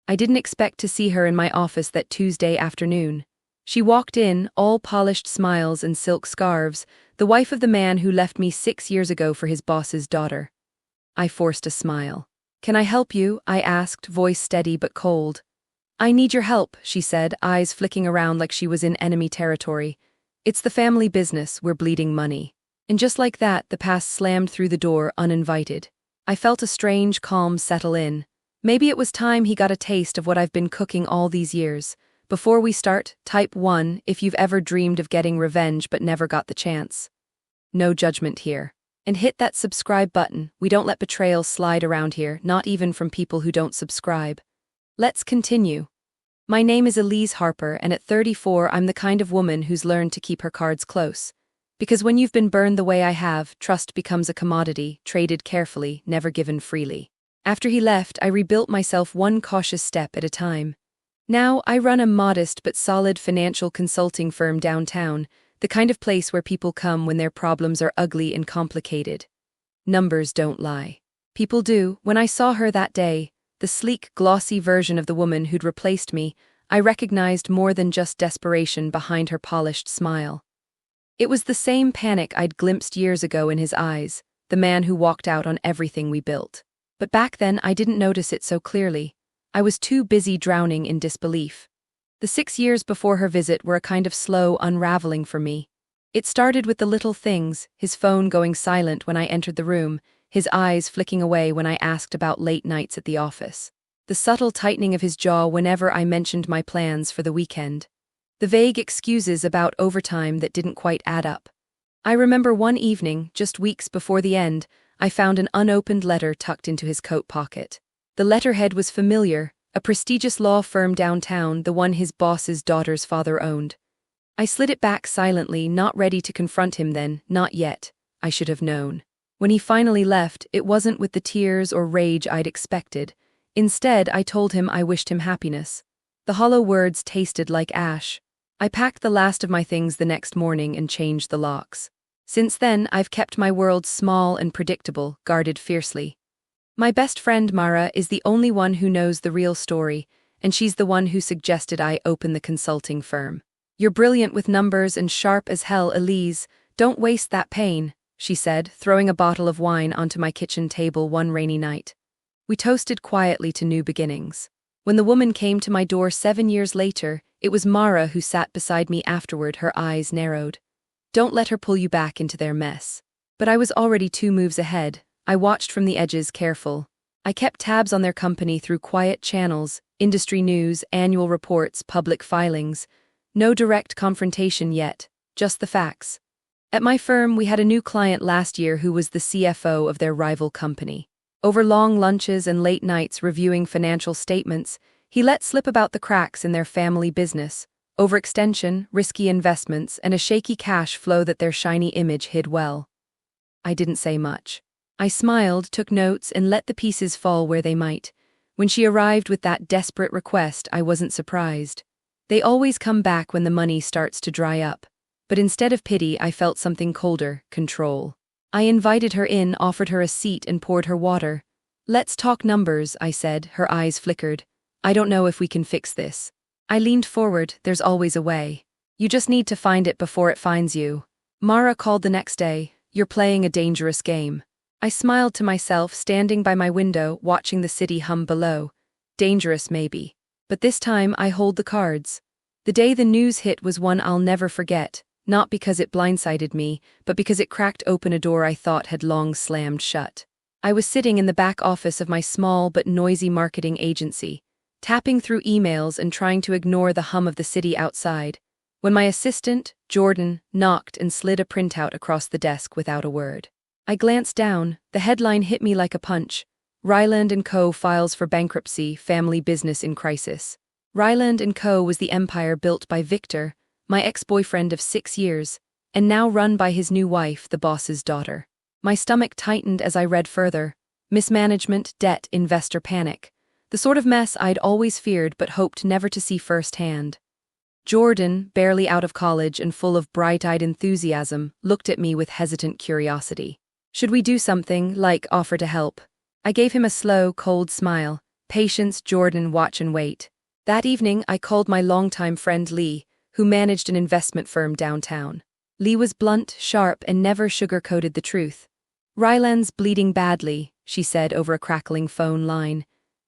I didn't expect to see her in my office that Tuesday afternoon. She walked in, all polished smiles and silk scarves, the wife of the man who left me 6 years ago for his boss's daughter. I forced a smile. "Can I help you?" I asked, voice steady but cold. "I need your help," she said, eyes flicking around like she was in enemy territory. "It's the family business, we're bleeding money." And just like that, the past slammed through the door uninvited. I felt a strange calm settle in. Maybe it was time he got a taste of what I've been cooking all these years. Before we start, type 1 if you've ever dreamed of getting revenge but never got the chance. No judgment here. And hit that subscribe button. We don't let betrayal slide around here, not even from people who don't subscribe. Let's continue. My name is Elise Harper, and at 34 I'm the kind of woman who's learned to keep her cards close. Because when you've been burned the way I have, trust becomes a commodity, traded carefully, never given freely. After he left, I rebuilt myself one cautious step at a time. Now, I run a modest but solid financial consulting firm downtown, the kind of place where people come when their problems are ugly and complicated. Numbers don't lie. People do. When I saw her that day, the sleek, glossy version of the woman who'd replaced me, I recognized more than just desperation behind her polished smile. It was the same panic I'd glimpsed years ago in his eyes, the man who walked out on everything we built. But back then, I didn't notice it so clearly. I was too busy drowning in disbelief. The 6 years before her visit were a kind of slow unraveling for me. It started with the little things, his phone going silent when I entered the room, his eyes flicking away when I asked about late nights at the office. The subtle tightening of his jaw whenever I mentioned my plans for the weekend. The vague excuses about overtime that didn't quite add up. I remember one evening, just weeks before the end, I found an unopened letter tucked into his coat pocket. The letterhead was familiar, a prestigious law firm downtown, the one his boss's daughter's father owned. I slid it back silently, not ready to confront him then, not yet. I should have known. When he finally left, it wasn't with the tears or rage I'd expected. Instead, I told him I wished him happiness. The hollow words tasted like ash. I packed the last of my things the next morning and changed the locks. Since then, I've kept my world small and predictable, guarded fiercely. My best friend Mara is the only one who knows the real story, and she's the one who suggested I open the consulting firm. "You're brilliant with numbers and sharp as hell, Elise. Don't waste that pain," she said, throwing a bottle of wine onto my kitchen table one rainy night. We toasted quietly to new beginnings. When the woman came to my door 7 years later, it was Mara who sat beside me afterward, her eyes narrowed. "Don't let her pull you back into their mess." But I was already 2 moves ahead. I watched from the edges, careful. I kept tabs on their company through quiet channels, industry news, annual reports, public filings. No direct confrontation yet, just the facts. At my firm, we had a new client last year who was the CFO of their rival company. Over long lunches and late nights reviewing financial statements, he let slip about the cracks in their family business, overextension, risky investments, and a shaky cash flow that their shiny image hid well. I didn't say much. I smiled, took notes, and let the pieces fall where they might. When she arrived with that desperate request, I wasn't surprised. They always come back when the money starts to dry up. But instead of pity, I felt something colder, control. I invited her in, offered her a seat, and poured her water. "Let's talk numbers," I said, her eyes flickered. "I don't know if we can fix this." I leaned forward, "There's always a way. You just need to find it before it finds you." Mara called the next day. "You're playing a dangerous game." I smiled to myself, standing by my window, watching the city hum below. Dangerous, maybe. But this time, I hold the cards. The day the news hit was one I'll never forget, not because it blindsided me, but because it cracked open a door I thought had long slammed shut. I was sitting in the back office of my small but noisy marketing agency, tapping through emails and trying to ignore the hum of the city outside, when my assistant, Jordan, knocked and slid a printout across the desk without a word. I glanced down. The headline hit me like a punch. Ryland & Co. files for bankruptcy, family business in crisis. Ryland & Co. was the empire built by Victor, my ex-boyfriend of 6 years, and now run by his new wife, the boss's daughter. My stomach tightened as I read further. Mismanagement, debt, investor panic. The sort of mess I'd always feared but hoped never to see firsthand. Jordan, barely out of college and full of bright-eyed enthusiasm, looked at me with hesitant curiosity. "Should we do something, like offer to help?" I gave him a slow, cold smile. Patience, Jordan, watch and wait. That evening, I called my longtime friend Lee, who managed an investment firm downtown. Lee was blunt, sharp, and never sugar-coated the truth. "Ryland's bleeding badly," she said over a crackling phone line.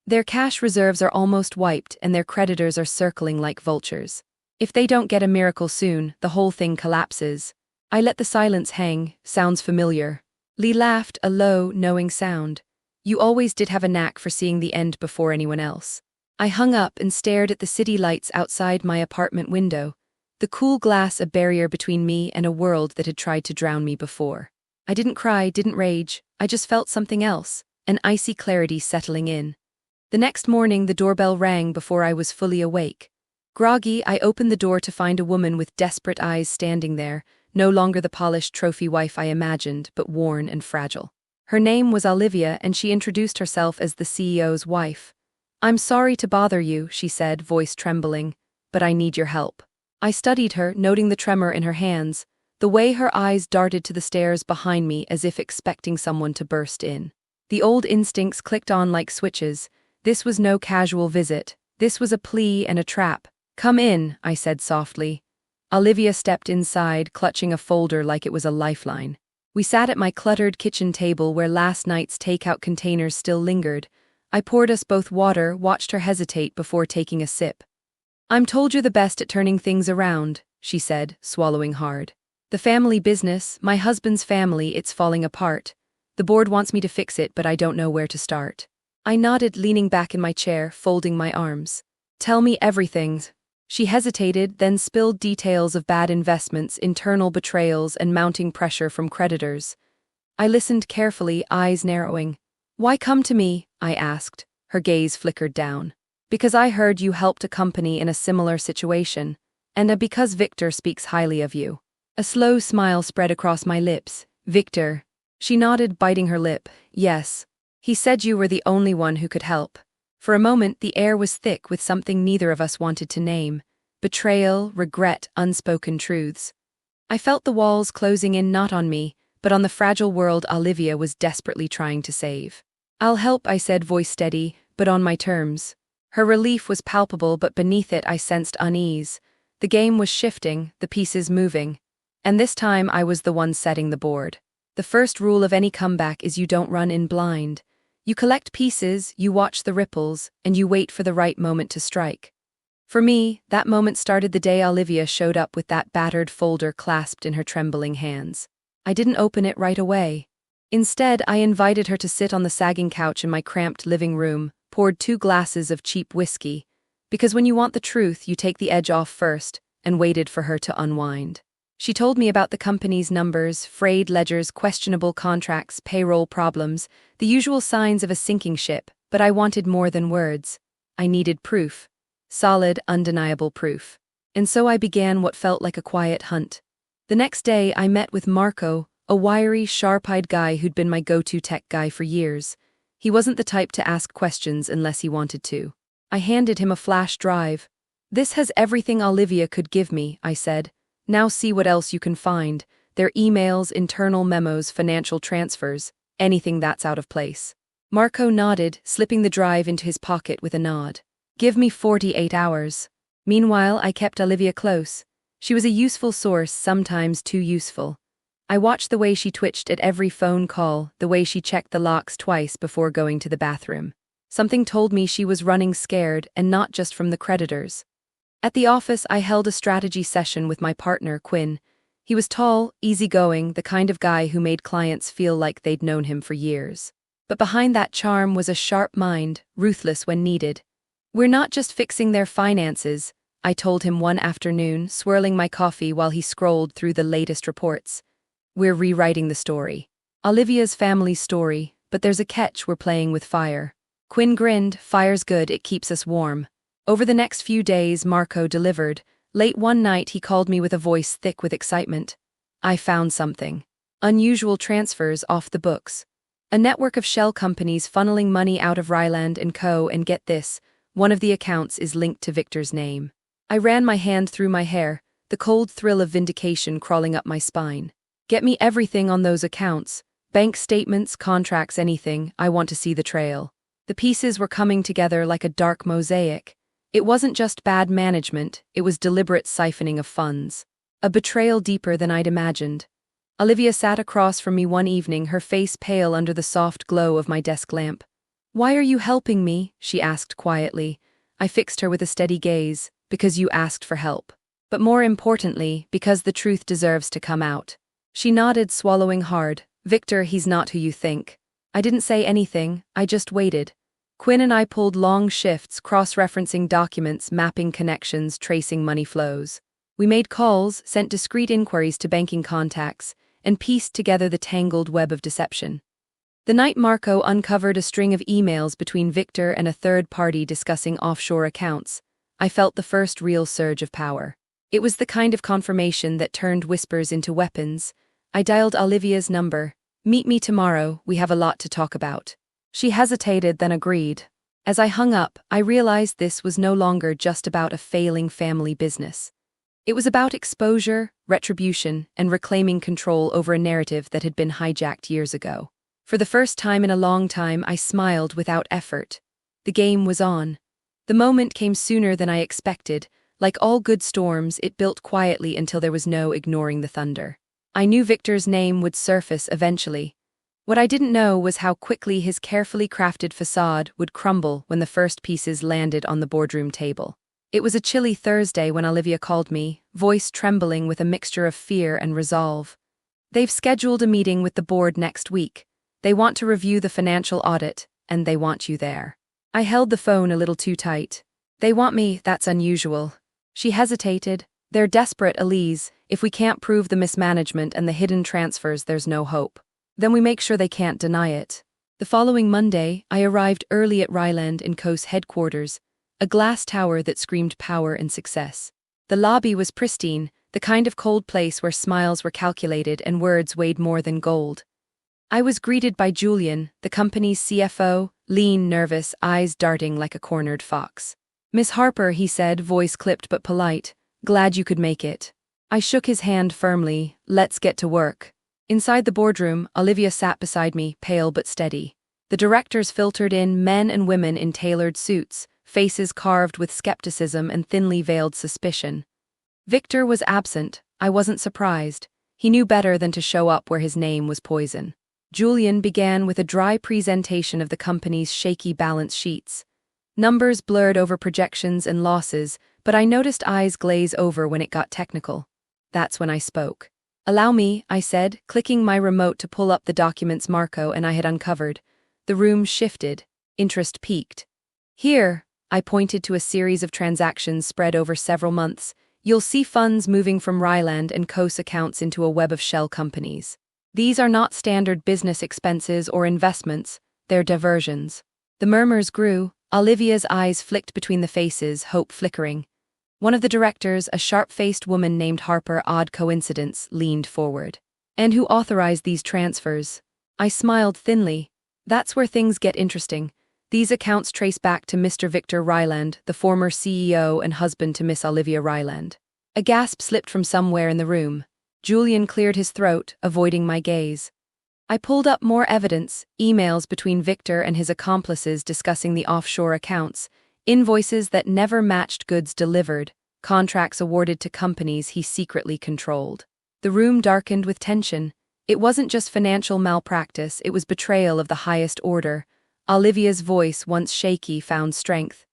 "Their cash reserves are almost wiped and their creditors are circling like vultures. If they don't get a miracle soon, the whole thing collapses." I let the silence hang. Sounds familiar. Lee laughed, a low, knowing sound. "You always did have a knack for seeing the end before anyone else." I hung up and stared at the city lights outside my apartment window, the cool glass a barrier between me and a world that had tried to drown me before. I didn't cry, didn't rage, I just felt something else, an icy clarity settling in. The next morning the doorbell rang before I was fully awake. Groggy, I opened the door to find a woman with desperate eyes standing there, no longer the polished trophy wife I imagined, but worn and fragile. Her name was Olivia, and she introduced herself as the CEO's wife. "I'm sorry to bother you," she said, voice trembling, "but I need your help." I studied her, noting the tremor in her hands, the way her eyes darted to the stairs behind me as if expecting someone to burst in. The old instincts clicked on like switches. This was no casual visit. This was a plea and a trap. "Come in," I said softly. Olivia stepped inside, clutching a folder like it was a lifeline. We sat at my cluttered kitchen table where last night's takeout containers still lingered. I poured us both water, watched her hesitate before taking a sip. "I'm told you're the best at turning things around," she said, swallowing hard. "The family business, my husband's family, it's falling apart. The board wants me to fix it, but I don't know where to start." I nodded, leaning back in my chair, folding my arms. "Tell me everything." She hesitated, then spilled details of bad investments, internal betrayals, and mounting pressure from creditors. I listened carefully, eyes narrowing. "Why come to me?" I asked. Her gaze flickered down. "Because I heard you helped a company in a similar situation, and because Victor speaks highly of you." A slow smile spread across my lips. "Victor." She nodded, biting her lip. "Yes. He said you were the only one who could help." For a moment, the air was thick with something neither of us wanted to name. Betrayal, regret, unspoken truths. I felt the walls closing in not on me, but on the fragile world Olivia was desperately trying to save. "I'll help," I said, voice steady, "but on my terms." Her relief was palpable, but beneath it I sensed unease. The game was shifting, the pieces moving. And this time I was the one setting the board. The first rule of any comeback is you don't run in blind. You collect pieces, you watch the ripples, and you wait for the right moment to strike. For me, that moment started the day Olivia showed up with that battered folder clasped in her trembling hands. I didn't open it right away. Instead, I invited her to sit on the sagging couch in my cramped living room, poured 2 glasses of cheap whiskey. Because when you want the truth, you take the edge off first, and waited for her to unwind. She told me about the company's numbers, frayed ledgers, questionable contracts, payroll problems, the usual signs of a sinking ship, but I wanted more than words. I needed proof. Solid, undeniable proof. And so I began what felt like a quiet hunt. The next day, I met with Marco, a wiry, sharp-eyed guy who'd been my go-to tech guy for years. He wasn't the type to ask questions unless he wanted to. I handed him a flash drive. "This has everything Olivia could give me," I said. "Now see what else you can find. Their emails, internal memos, financial transfers, anything that's out of place." Marco nodded, slipping the drive into his pocket with a nod. "Give me 48 hours. Meanwhile, I kept Olivia close. She was a useful source, sometimes too useful. I watched the way she twitched at every phone call, the way she checked the locks twice before going to the bathroom. Something told me she was running scared, and not just from the creditors. At the office, I held a strategy session with my partner, Quinn. He was tall, easygoing, the kind of guy who made clients feel like they'd known him for years. But behind that charm was a sharp mind, ruthless when needed. "We're not just fixing their finances," I told him one afternoon, swirling my coffee while he scrolled through the latest reports. "We're rewriting the story. Olivia's family's story, but there's a catch, we're playing with fire." Quinn grinned. "Fire's good, it keeps us warm." Over the next few days, Marco delivered. Late one night, he called me with a voice thick with excitement. "I found something. Unusual transfers off the books. A network of shell companies funneling money out of Ryland & Co. And get this, one of the accounts is linked to Victor's name." I ran my hand through my hair, the cold thrill of vindication crawling up my spine. "Get me everything on those accounts. Bank statements, contracts, anything. I want to see the trail." The pieces were coming together like a dark mosaic. It wasn't just bad management, it was deliberate siphoning of funds. A betrayal deeper than I'd imagined. Olivia sat across from me one evening, her face pale under the soft glow of my desk lamp. "Why are you helping me?" she asked quietly. I fixed her with a steady gaze. "Because you asked for help. But more importantly, because the truth deserves to come out." She nodded, swallowing hard. "Victor, he's not who you think." I didn't say anything, I just waited. Quinn and I pulled long shifts, cross-referencing documents, mapping connections, tracing money flows. We made calls, sent discreet inquiries to banking contacts, and pieced together the tangled web of deception. The night Marco uncovered a string of emails between Victor and a third party discussing offshore accounts, I felt the first real surge of power. It was the kind of confirmation that turned whispers into weapons. I dialed Olivia's number. "Meet me tomorrow, we have a lot to talk about." She hesitated, then agreed. As I hung up, I realized this was no longer just about a failing family business. It was about exposure, retribution, and reclaiming control over a narrative that had been hijacked years ago. For the first time in a long time, I smiled without effort. The game was on. The moment came sooner than I expected. Like all good storms, it built quietly until there was no ignoring the thunder. I knew Victor's name would surface eventually. What I didn't know was how quickly his carefully crafted facade would crumble when the first pieces landed on the boardroom table. It was a chilly Thursday when Olivia called me, voice trembling with a mixture of fear and resolve. "They've scheduled a meeting with the board next week. They want to review the financial audit, and they want you there." I held the phone a little too tight. "They want me, that's unusual." She hesitated. "They're desperate, Elise. If we can't prove the mismanagement and the hidden transfers, there's no hope. Then we make sure they can't deny it." The following Monday, I arrived early at Ryland & Co.'s headquarters, a glass tower that screamed power and success. The lobby was pristine, the kind of cold place where smiles were calculated and words weighed more than gold. I was greeted by Julian, the company's CFO, lean, nervous, eyes darting like a cornered fox. "Miss Harper," he said, voice clipped but polite, "glad you could make it." I shook his hand firmly. "Let's get to work." Inside the boardroom, Olivia sat beside me, pale but steady. The directors filtered in, men and women in tailored suits, faces carved with skepticism and thinly veiled suspicion. Victor was absent. I wasn't surprised. He knew better than to show up where his name was poison. Julian began with a dry presentation of the company's shaky balance sheets. Numbers blurred over projections and losses, but I noticed eyes glaze over when it got technical. That's when I spoke. "Allow me," I said, clicking my remote to pull up the documents Marco and I had uncovered. The room shifted. Interest peaked. "Here," I pointed to a series of transactions spread over several months. "You'll see funds moving from Ryland & Co.'s accounts into a web of shell companies. These are not standard business expenses or investments, they're diversions." The murmurs grew. Olivia's eyes flicked between the faces, hope flickering. One of the directors, a sharp-faced woman named Harper, odd coincidence, leaned forward. "And who authorized these transfers?" I smiled thinly. "That's where things get interesting. These accounts trace back to Mr. Victor Ryland, the former CEO and husband to Miss Olivia Ryland." A gasp slipped from somewhere in the room. Julian cleared his throat, avoiding my gaze. I pulled up more evidence, emails between Victor and his accomplices discussing the offshore accounts, invoices that never matched goods delivered, contracts awarded to companies he secretly controlled. The room darkened with tension. It wasn't just financial malpractice, it was betrayal of the highest order. Olivia's voice, once shaky, found strength.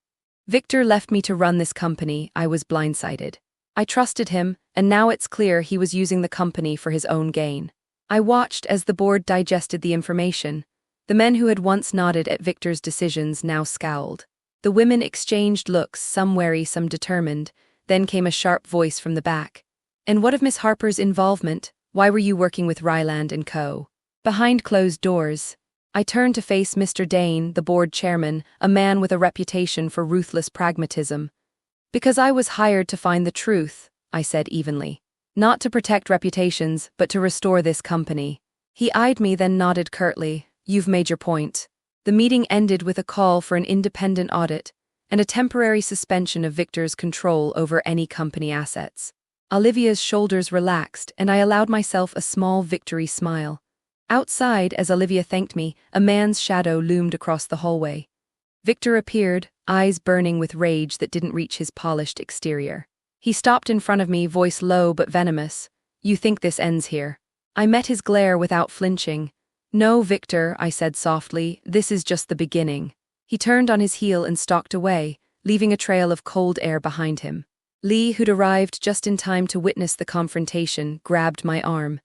"Victor left me to run this company. I was blindsided. I trusted him, and now it's clear he was using the company for his own gain." I watched as the board digested the information. The men who had once nodded at Victor's decisions now scowled. The women exchanged looks, some wary, some determined. Then came a sharp voice from the back. "And what of Miss Harper's involvement? Why were you working with Ryland & Co.?" Behind closed doors. I turned to face Mr. Dane, the board chairman, a man with a reputation for ruthless pragmatism. "Because I was hired to find the truth," I said evenly. "Not to protect reputations, but to restore this company." He eyed me, then nodded curtly. "You've made your point." The meeting ended with a call for an independent audit and a temporary suspension of Victor's control over any company assets. Olivia's shoulders relaxed, and I allowed myself a small victory smile. Outside, as Olivia thanked me, a man's shadow loomed across the hallway. Victor appeared, eyes burning with rage that didn't reach his polished exterior. He stopped in front of me, voice low but venomous. "You think this ends here?" I met his glare without flinching. "No, Victor," I said softly, "this is just the beginning." He turned on his heel and stalked away, leaving a trail of cold air behind him. Lee, who'd arrived just in time to witness the confrontation, grabbed my arm.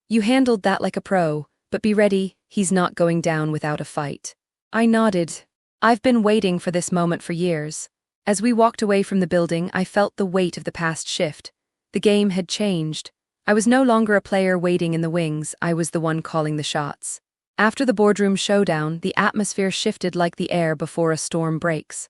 "You handled that like a pro, but be ready, he's not going down without a fight." I nodded. I've been waiting for this moment for years. As we walked away from the building, I felt the weight of the past shift. The game had changed. I was no longer a player waiting in the wings, I was the one calling the shots. After the boardroom showdown, the atmosphere shifted like the air before a storm breaks.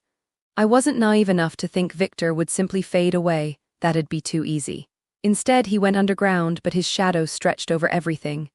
I wasn't naive enough to think Victor would simply fade away, that'd be too easy. Instead, he went underground, but his shadow stretched over everything.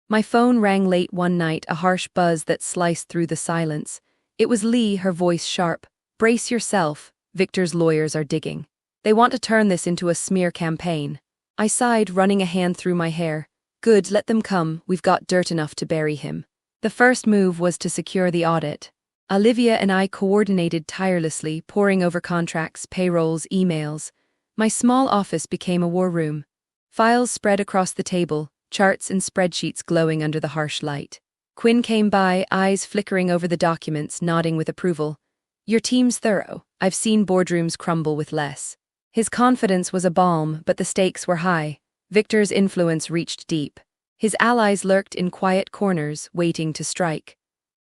My phone rang late one night, a harsh buzz that sliced through the silence. It was Lee, her voice sharp. "Brace yourself, Victor's lawyers are digging. They want to turn this into a smear campaign." I sighed, running a hand through my hair. "Good, let them come, we've got dirt enough to bury him." The first move was to secure the audit. Olivia and I coordinated tirelessly, poring over contracts, payrolls, emails. My small office became a war room. Files spread across the table, charts and spreadsheets glowing under the harsh light. Quinn came by, eyes flickering over the documents, nodding with approval. "Your team's thorough. I've seen boardrooms crumble with less." His confidence was a balm, but the stakes were high. Victor's influence reached deep. His allies lurked in quiet corners, waiting to strike.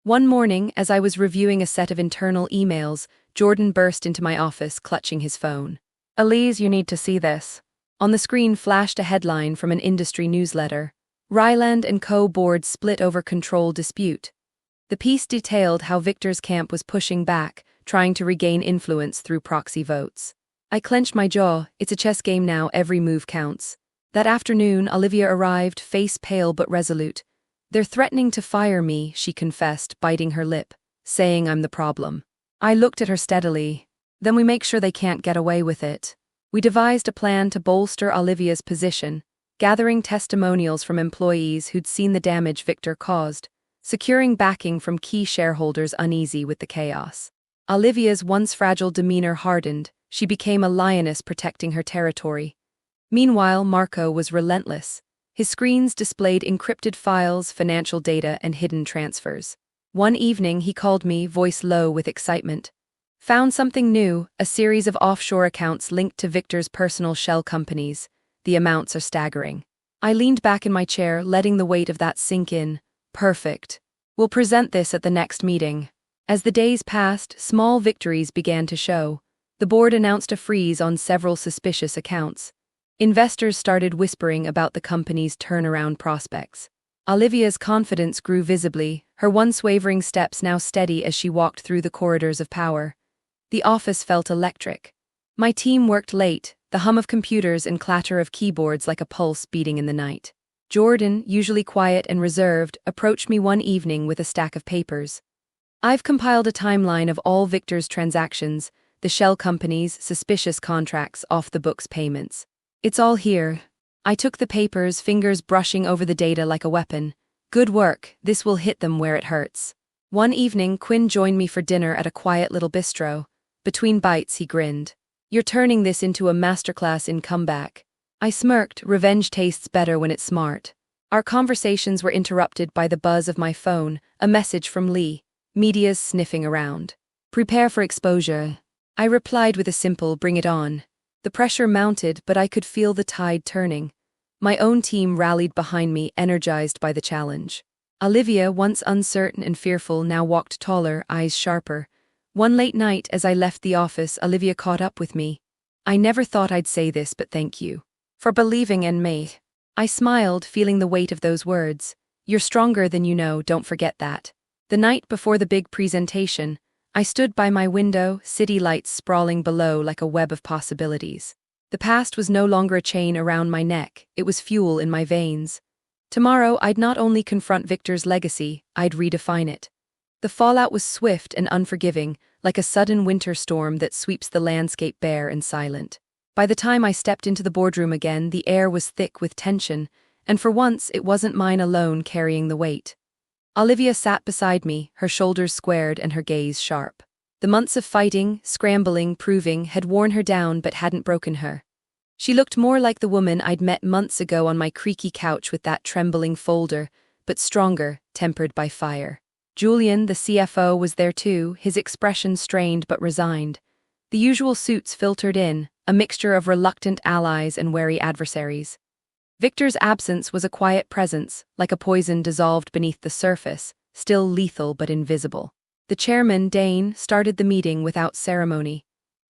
One morning, as I was reviewing a set of internal emails, Jordan burst into my office, clutching his phone. "Elise, you need to see this." On the screen flashed a headline from an industry newsletter. Ryland & Co. board split over control dispute. The piece detailed how Victor's camp was pushing back, trying to regain influence through proxy votes. I clenched my jaw. It's a chess game now, every move counts. That afternoon, Olivia arrived, face pale but resolute. "They're threatening to fire me," she confessed, biting her lip, saying I'm the problem. I looked at her steadily. "Then we make sure they can't get away with it." We devised a plan to bolster Olivia's position, gathering testimonials from employees who'd seen the damage Victor caused, securing backing from key shareholders uneasy with the chaos. Olivia's once fragile demeanor hardened. She became a lioness protecting her territory. Meanwhile, Marco was relentless. His screens displayed encrypted files, financial data, and hidden transfers. One evening, he called me, voice low with excitement. "Found something new, a series of offshore accounts linked to Victor's personal shell companies. The amounts are staggering." I leaned back in my chair, letting the weight of that sink in. "Perfect. We'll present this at the next meeting." As the days passed, small victories began to show. The board announced a freeze on several suspicious accounts. Investors started whispering about the company's turnaround prospects. Olivia's confidence grew visibly, her once wavering steps now steady as she walked through the corridors of power. The office felt electric. My team worked late, the hum of computers and clatter of keyboards like a pulse beating in the night. Jordan, usually quiet and reserved, approached me one evening with a stack of papers. "I've compiled a timeline of all Victor's transactions, the shell companies, suspicious contracts, off-the-books payments. It's all here." I took the papers, fingers brushing over the data like a weapon. "Good work, this will hit them where it hurts." One evening, Quinn joined me for dinner at a quiet little bistro. Between bites, he grinned. "You're turning this into a masterclass in comeback." I smirked, revenge tastes better when it's smart. Our conversations were interrupted by the buzz of my phone, a message from Lee. "Media's sniffing around. Prepare for exposure." I replied with a simple, "Bring it on." The pressure mounted, but I could feel the tide turning. My own team rallied behind me, energized by the challenge. Olivia, once uncertain and fearful, now walked taller, eyes sharper. One late night, as I left the office, Olivia caught up with me. "I never thought I'd say this, but thank you for believing in me." I smiled, feeling the weight of those words. "You're stronger than you know, don't forget that." The night before the big presentation, I stood by my window, city lights sprawling below like a web of possibilities. The past was no longer a chain around my neck, it was fuel in my veins. Tomorrow, I'd not only confront Victor's legacy, I'd redefine it. The fallout was swift and unforgiving, like a sudden winter storm that sweeps the landscape bare and silent. By the time I stepped into the boardroom again, the air was thick with tension, and for once it wasn't mine alone carrying the weight. Olivia sat beside me, her shoulders squared and her gaze sharp. The months of fighting, scrambling, proving had worn her down but hadn't broken her. She looked more like the woman I'd met months ago on my creaky couch with that trembling folder, but stronger, tempered by fire. Julian, the CFO, was there too, his expression strained but resigned. The usual suits filtered in, a mixture of reluctant allies and wary adversaries. Victor's absence was a quiet presence, like a poison dissolved beneath the surface, still lethal but invisible. The chairman, Dane, started the meeting without ceremony.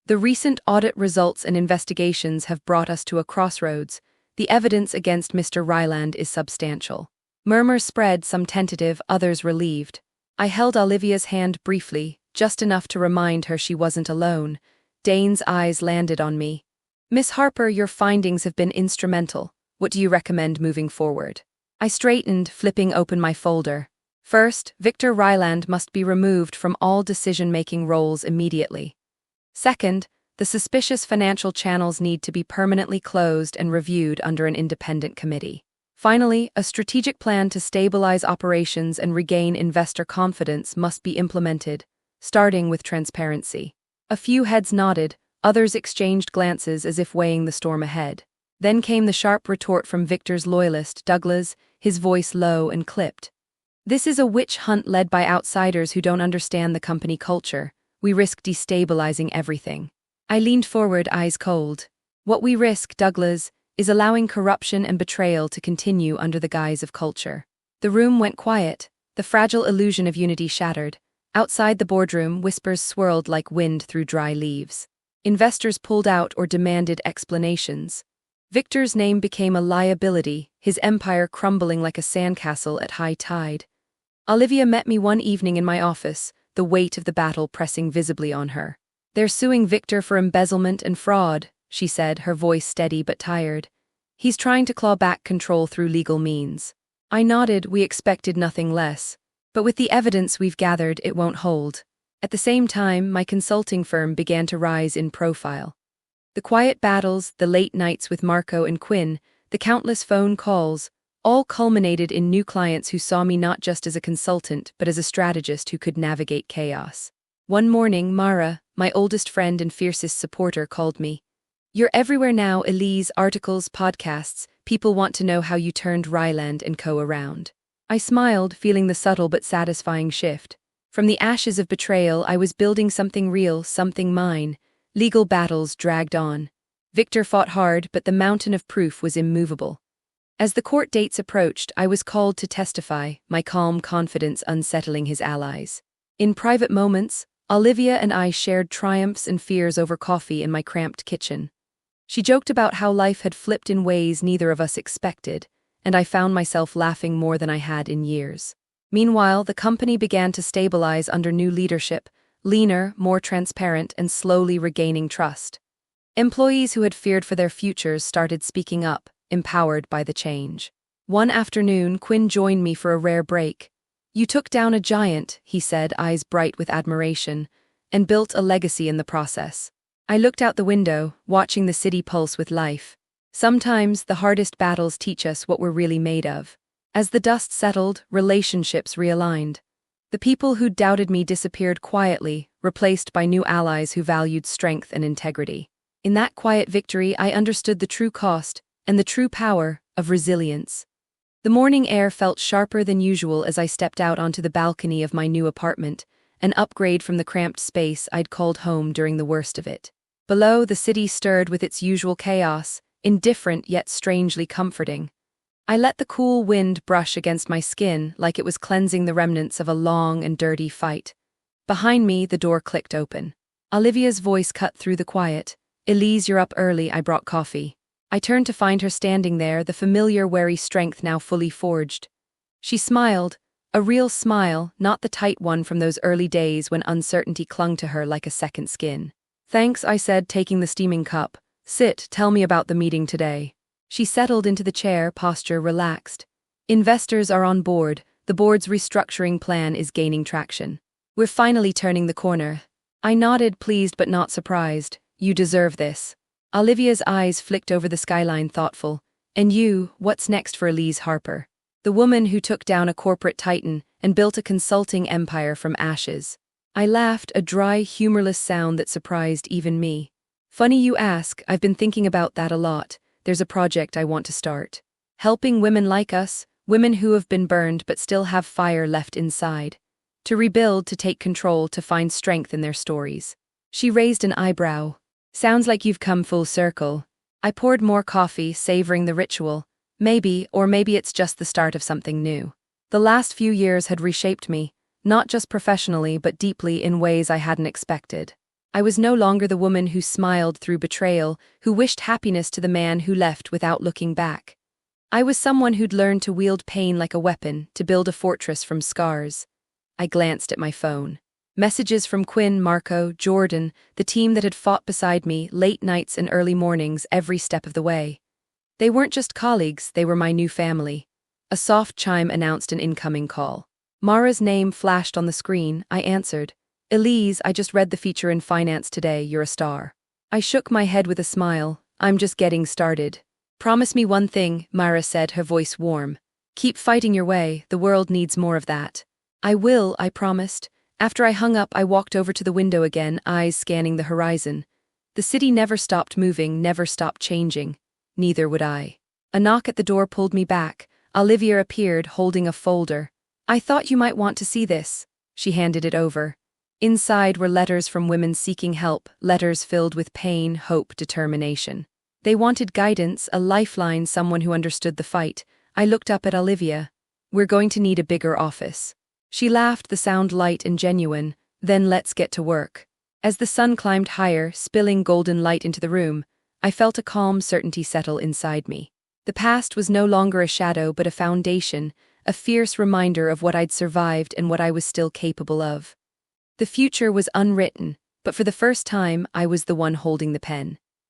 The recent audit results and investigations have brought us to a crossroads. The evidence against Mr. Ryland is substantial. Murmurs spread, some tentative, others relieved. I held Olivia's hand briefly, just enough to remind her she wasn't alone. Dane's eyes landed on me. "Miss Harper, your findings have been instrumental. What do you recommend moving forward?" I straightened, flipping open my folder. First, Victor Ryland must be removed from all decision-making roles immediately. Second, the suspicious financial channels need to be permanently closed and reviewed under an independent committee. Finally, a strategic plan to stabilize operations and regain investor confidence must be implemented, starting with transparency. A few heads nodded, others exchanged glances as if weighing the storm ahead. Then came the sharp retort from Victor's loyalist, Douglas, his voice low and clipped. "This is a witch hunt led by outsiders who don't understand the company culture. We risk destabilizing everything." I leaned forward, eyes cold. "What we risk, Douglas, is allowing corruption and betrayal to continue under the guise of culture." The room went quiet, the fragile illusion of unity shattered. Outside the boardroom, whispers swirled like wind through dry leaves. Investors pulled out or demanded explanations. Victor's name became a liability, his empire crumbling like a sandcastle at high tide. Olivia met me one evening in my office, the weight of the battle pressing visibly on her. "They're suing Victor for embezzlement and fraud," she said, her voice steady but tired. "He's trying to claw back control through legal means." I nodded, we expected nothing less. But with the evidence we've gathered, it won't hold. At the same time, my consulting firm began to rise in profile. The quiet battles, the late nights with Marco and Quinn, the countless phone calls, all culminated in new clients who saw me not just as a consultant, but as a strategist who could navigate chaos. One morning, Mara, my oldest friend and fiercest supporter, called me. "You're everywhere now, Elise, articles, podcasts. People want to know how you turned Ryland and Co. around." I smiled, feeling the subtle but satisfying shift. From the ashes of betrayal, I was building something real, something mine. Legal battles dragged on. Victor fought hard, but the mountain of proof was immovable. As the court dates approached, I was called to testify, my calm confidence unsettling his allies. In private moments, Olivia and I shared triumphs and fears over coffee in my cramped kitchen. She joked about how life had flipped in ways neither of us expected, and I found myself laughing more than I had in years. Meanwhile, the company began to stabilize under new leadership, leaner, more transparent, and slowly regaining trust. Employees who had feared for their futures started speaking up, empowered by the change. One afternoon, Quinn joined me for a rare break. "You took down a giant," he said, eyes bright with admiration, "and built a legacy in the process." I looked out the window, watching the city pulse with life. Sometimes the hardest battles teach us what we're really made of. As the dust settled, relationships realigned. The people who doubted me disappeared quietly, replaced by new allies who valued strength and integrity. In that quiet victory, I understood the true cost and the true power of resilience. The morning air felt sharper than usual as I stepped out onto the balcony of my new apartment, an upgrade from the cramped space I'd called home during the worst of it. Below, the city stirred with its usual chaos, indifferent yet strangely comforting. I let the cool wind brush against my skin like it was cleansing the remnants of a long and dirty fight. Behind me, the door clicked open. Olivia's voice cut through the quiet. "Elise, you're up early, I brought coffee." I turned to find her standing there, the familiar wary strength now fully forged. She smiled, a real smile, not the tight one from those early days when uncertainty clung to her like a second skin. "Thanks," I said, taking the steaming cup. "Sit, tell me about the meeting today." She settled into the chair, posture relaxed. "Investors are on board. The board's restructuring plan is gaining traction. We're finally turning the corner." I nodded, pleased but not surprised. "You deserve this." Olivia's eyes flicked over the skyline, thoughtful. "And you, what's next for Elise Harper?" The woman who took down a corporate titan and built a consulting empire from ashes. I laughed, a dry, humorless sound that surprised even me. Funny you ask, I've been thinking about that a lot. There's a project I want to start. Helping women like us, women who have been burned but still have fire left inside. To rebuild, to take control, to find strength in their stories. She raised an eyebrow. Sounds like you've come full circle. I poured more coffee, savoring the ritual. Maybe it's just the start of something new. The last few years had reshaped me, not just professionally but deeply in ways I hadn't expected. I was no longer the woman who smiled through betrayal, who wished happiness to the man who left without looking back. I was someone who'd learned to wield pain like a weapon, to build a fortress from scars. I glanced at my phone. Messages from Quinn, Marco, Jordan, the team that had fought beside me, late nights and early mornings every step of the way. They weren't just colleagues, they were my new family. A soft chime announced an incoming call. Mara's name flashed on the screen. I answered. Elise, I just read the feature in Finance today, you're a star. I shook my head with a smile. I'm just getting started. Promise me one thing, Mara said, her voice warm. Keep fighting your way, the world needs more of that. I will, I promised. After I hung up, I walked over to the window again, eyes scanning the horizon. The city never stopped moving, never stopped changing. Neither would I. A knock at the door pulled me back. Olivia appeared, holding a folder. I thought you might want to see this. She handed it over. Inside were letters from women seeking help, letters filled with pain, hope, determination. They wanted guidance, a lifeline, someone who understood the fight. I looked up at Olivia. We're going to need a bigger office. She laughed, the sound light and genuine. Then let's get to work. As the sun climbed higher, spilling golden light into the room, I felt a calm certainty settle inside me. The past was no longer a shadow but a foundation, a fierce reminder of what I'd survived and what I was still capable of. The future was unwritten, but for the first time, I was the one holding the pen.